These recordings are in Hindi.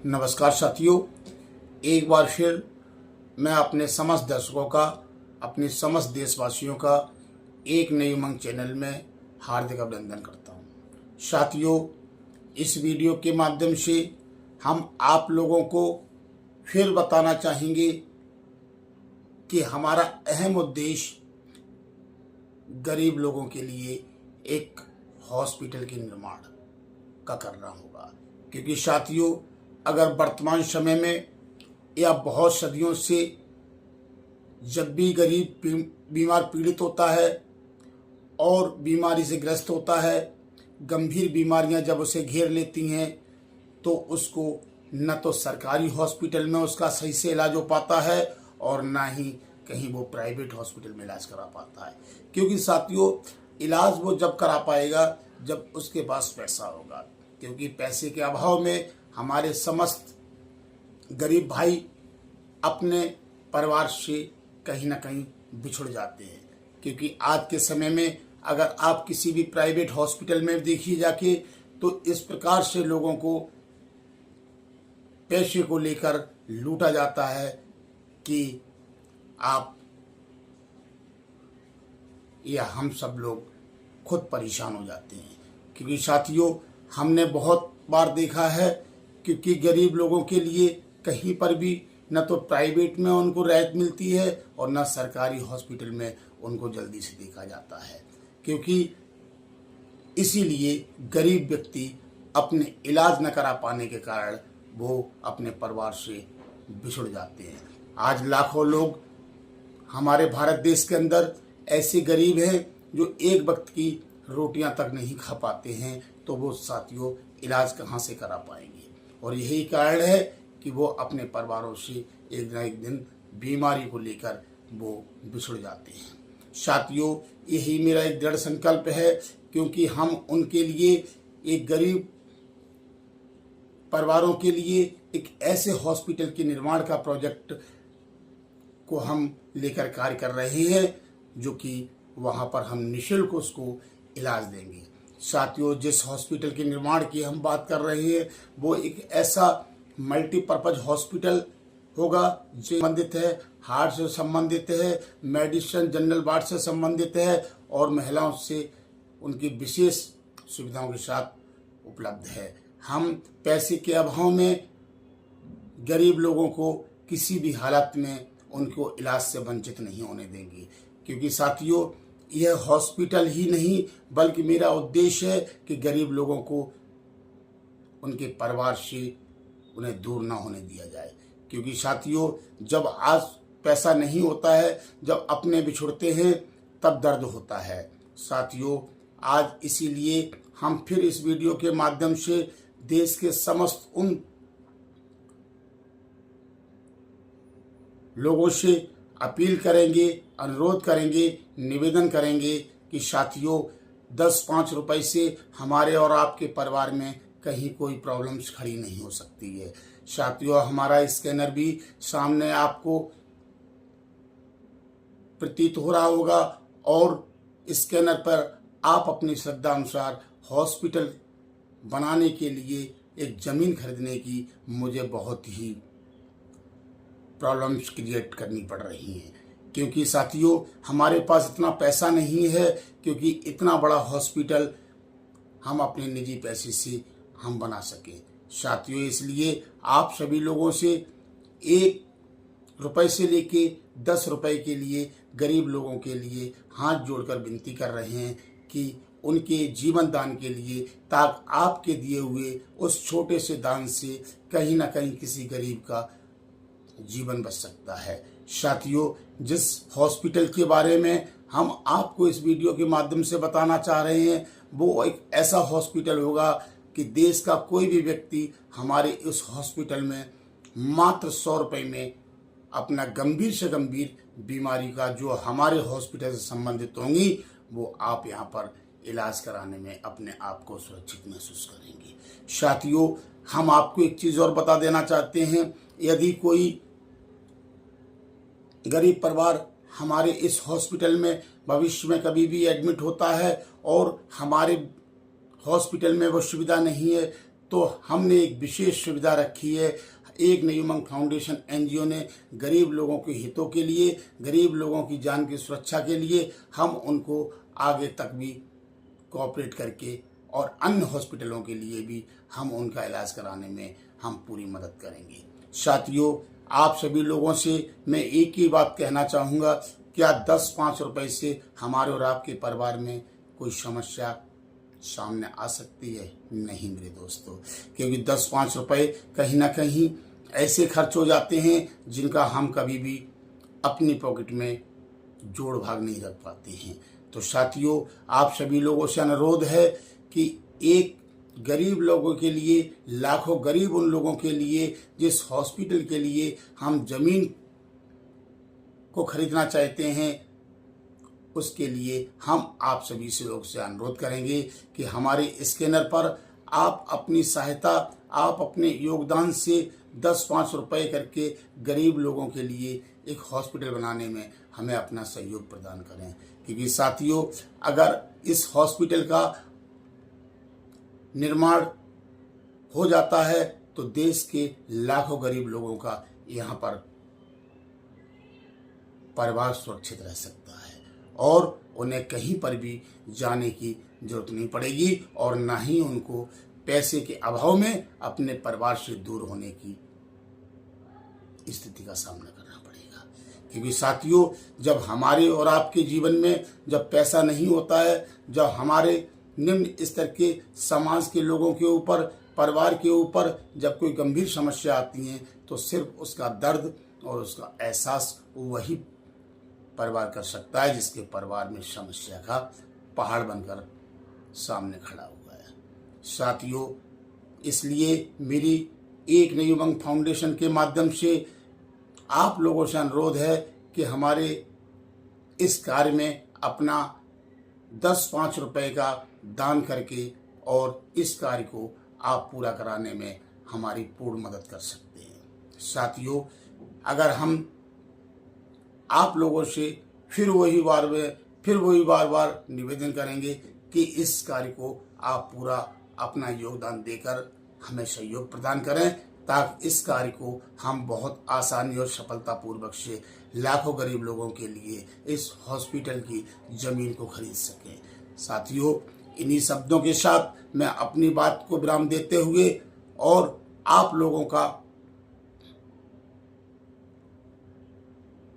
नमस्कार साथियों, एक बार फिर मैं अपने समस्त दर्शकों का, अपने समस्त देशवासियों का एक नई उमंग चैनल में हार्दिक अभिनंदन करता हूं। साथियों, इस वीडियो के माध्यम से हम आप लोगों को फिर बताना चाहेंगे कि हमारा अहम उद्देश्य गरीब लोगों के लिए एक हॉस्पिटल के निर्माण का करना होगा। क्योंकि साथियों, अगर वर्तमान समय में या बहुत सदियों से जब भी गरीब बीमार पीड़ित होता है और बीमारी से ग्रस्त होता है, गंभीर बीमारियां जब उसे घेर लेती हैं, तो उसको न तो सरकारी हॉस्पिटल में उसका सही से इलाज हो पाता है और ना ही कहीं वो प्राइवेट हॉस्पिटल में इलाज करा पाता है। क्योंकि साथियों, इलाज वो जब करा पाएगा जब उसके पास पैसा होगा। क्योंकि पैसे के अभाव में हमारे समस्त गरीब भाई अपने परिवार से कहीं ना कहीं बिछुड़ जाते हैं। क्योंकि आज के समय में अगर आप किसी भी प्राइवेट हॉस्पिटल में देखिए जाके, तो इस प्रकार से लोगों को पैसे को लेकर लूटा जाता है कि आप या हम सब लोग खुद परेशान हो जाते हैं। क्योंकि साथियों, हमने बहुत बार देखा है, क्योंकि गरीब लोगों के लिए कहीं पर भी न तो प्राइवेट में उनको रियायत मिलती है और न सरकारी हॉस्पिटल में उनको जल्दी से देखा जाता है। क्योंकि इसीलिए गरीब व्यक्ति अपने इलाज न करा पाने के कारण वो अपने परिवार से बिछुड़ जाते हैं। आज लाखों लोग हमारे भारत देश के अंदर ऐसे गरीब हैं जो एक वक्त की रोटियां तक नहीं खा पाते हैं, तो वो साथियों इलाज कहाँ से करा पाएंगे। और यही कारण है कि वो अपने परिवारों से एक न एक दिन बीमारी को लेकर वो बिछुड़ जाते हैं। साथियों, यही मेरा एक दृढ़ संकल्प है, क्योंकि हम उनके लिए, एक गरीब परिवारों के लिए एक ऐसे हॉस्पिटल के निर्माण का प्रोजेक्ट को हम लेकर कार्य कर रहे हैं, जो कि वहाँ पर हम निःशुल्क उसको इलाज देंगे। साथियों, जिस हॉस्पिटल के निर्माण की हम बात कर रहे हैं, वो एक ऐसा मल्टीपर्पज हॉस्पिटल होगा जो संबंधित है, हार्ट से संबंधित है, मेडिसिन जनरल वार्ड से संबंधित है और महिलाओं से उनकी विशेष सुविधाओं के साथ उपलब्ध है। हम पैसे के अभाव में गरीब लोगों को किसी भी हालत में उनको इलाज से वंचित नहीं होने देंगे। क्योंकि साथियों, यह हॉस्पिटल ही नहीं बल्कि मेरा उद्देश्य है कि गरीब लोगों को उनके परिवार से उन्हें दूर ना होने दिया जाए। क्योंकि साथियों, जब आज पैसा नहीं होता है, जब अपने बिछुड़ते हैं, तब दर्द होता है। साथियों, आज इसीलिए हम फिर इस वीडियो के माध्यम से देश के समस्त उन लोगों से अपील करेंगे, अनुरोध करेंगे, निवेदन करेंगे कि साथियों, 10-5 रुपए से हमारे और आपके परिवार में कहीं कोई प्रॉब्लम्स खड़ी नहीं हो सकती है। साथियों, हमारा स्कैनर भी सामने आपको प्रतीत हो रहा होगा और स्कैनर पर आप अपनी श्रद्धा अनुसार हॉस्पिटल बनाने के लिए एक जमीन खरीदने की मुझे बहुत ही प्रॉब्लम्स क्रिएट करनी पड़ रही हैं। क्योंकि साथियों, हमारे पास इतना पैसा नहीं है, क्योंकि इतना बड़ा हॉस्पिटल हम अपने निजी पैसे से हम बना सकें। साथियों, इसलिए आप सभी लोगों से 1 रुपए से लेके 10 रुपए के लिए गरीब लोगों के लिए हाथ जोड़कर विनती कर रहे हैं कि उनके जीवन दान के लिए, ताकि आपके दिए हुए उस छोटे से दान से कहीं ना कहीं किसी गरीब का जीवन बच सकता है। साथियों, जिस हॉस्पिटल के बारे में हम आपको इस वीडियो के माध्यम से बताना चाह रहे हैं, वो एक ऐसा हॉस्पिटल होगा कि देश का कोई भी व्यक्ति हमारे इस हॉस्पिटल में मात्र 100 रुपए में अपना गंभीर से गंभीर बीमारी का, जो हमारे हॉस्पिटल से संबंधित होंगी, वो आप यहाँ पर इलाज कराने में अपने आप को सुरक्षित महसूस करेंगे। साथियों, हम आपको एक चीज़ और बता देना चाहते हैं, यदि कोई गरीब परिवार हमारे इस हॉस्पिटल में भविष्य में कभी भी एडमिट होता है और हमारे हॉस्पिटल में वो सुविधा नहीं है, तो हमने एक विशेष सुविधा रखी है। एक नई उमंग फाउंडेशन एनजीओ ने गरीब लोगों के हितों के लिए, गरीब लोगों की जान की सुरक्षा के लिए हम उनको आगे तक भी कोऑपरेट करके और अन्य हॉस्पिटलों के लिए भी हम उनका इलाज कराने में हम पूरी मदद करेंगे। साथियों, आप सभी लोगों से मैं एक ही बात कहना चाहूँगा, क्या 10-5 रुपए से हमारे और आपके परिवार में कोई समस्या सामने आ सकती है? नहीं मेरे दोस्तों, क्योंकि 10-5 रुपए कहीं ना कहीं ऐसे खर्च हो जाते हैं जिनका हम कभी भी अपनी पॉकेट में जोड़ भाग नहीं रख पाते हैं। तो साथियों, आप सभी लोगों से अनुरोध है कि एक गरीब लोगों के लिए, लाखों गरीब उन लोगों के लिए जिस हॉस्पिटल के लिए हम जमीन को खरीदना चाहते हैं, उसके लिए हम आप सभी से लोग से अनुरोध करेंगे कि हमारे स्कैनर पर आप अपनी सहायता, आप अपने योगदान से 10-5 रुपए करके गरीब लोगों के लिए एक हॉस्पिटल बनाने में हमें अपना सहयोग प्रदान करें। क्योंकि साथियों, अगर इस हॉस्पिटल का निर्माण हो जाता है तो देश के लाखों गरीब लोगों का यहाँ पर परिवार सुरक्षित रह सकता है और उन्हें कहीं पर भी जाने की जरूरत नहीं पड़ेगी और ना ही उनको पैसे के अभाव में अपने परिवार से दूर होने की स्थिति का सामना करना पड़ेगा। क्योंकि साथियों, जब हमारे और आपके जीवन में जब पैसा नहीं होता है, जब हमारे निम्न स्तर के समाज के लोगों के ऊपर, परिवार के ऊपर जब कोई गंभीर समस्या आती है तो सिर्फ उसका दर्द और उसका एहसास वही परिवार कर सकता है जिसके परिवार में समस्या का पहाड़ बनकर सामने खड़ा हुआ है। साथियों, इसलिए मेरी एक नई उमंग फाउंडेशन के माध्यम से आप लोगों से अनुरोध है कि हमारे इस कार्य में अपना 10-5 रुपए का दान करके और इस कार्य को आप पूरा कराने में हमारी पूर्ण मदद कर सकते हैं। साथियों, अगर हम आप लोगों से फिर वही बार बार निवेदन करेंगे कि इस कार्य को आप पूरा अपना योगदान देकर हमें सहयोग प्रदान करें, ताकि इस कार्य को हम बहुत आसानी और सफलतापूर्वक से लाखों गरीब लोगों के लिए इस हॉस्पिटल की जमीन को खरीद सकें। साथियों, इन्हीं शब्दों के साथ मैं अपनी बात को विराम देते हुए और आप लोगों का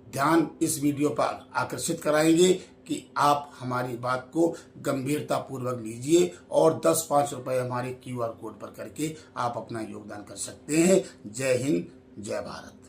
ध्यान इस वीडियो पर आकर्षित कराएंगे कि आप हमारी बात को गंभीरता पूर्वक लीजिए और 10-5 रुपए हमारे QR कोड पर करके आप अपना योगदान कर सकते हैं। जय हिंद, जय भारत।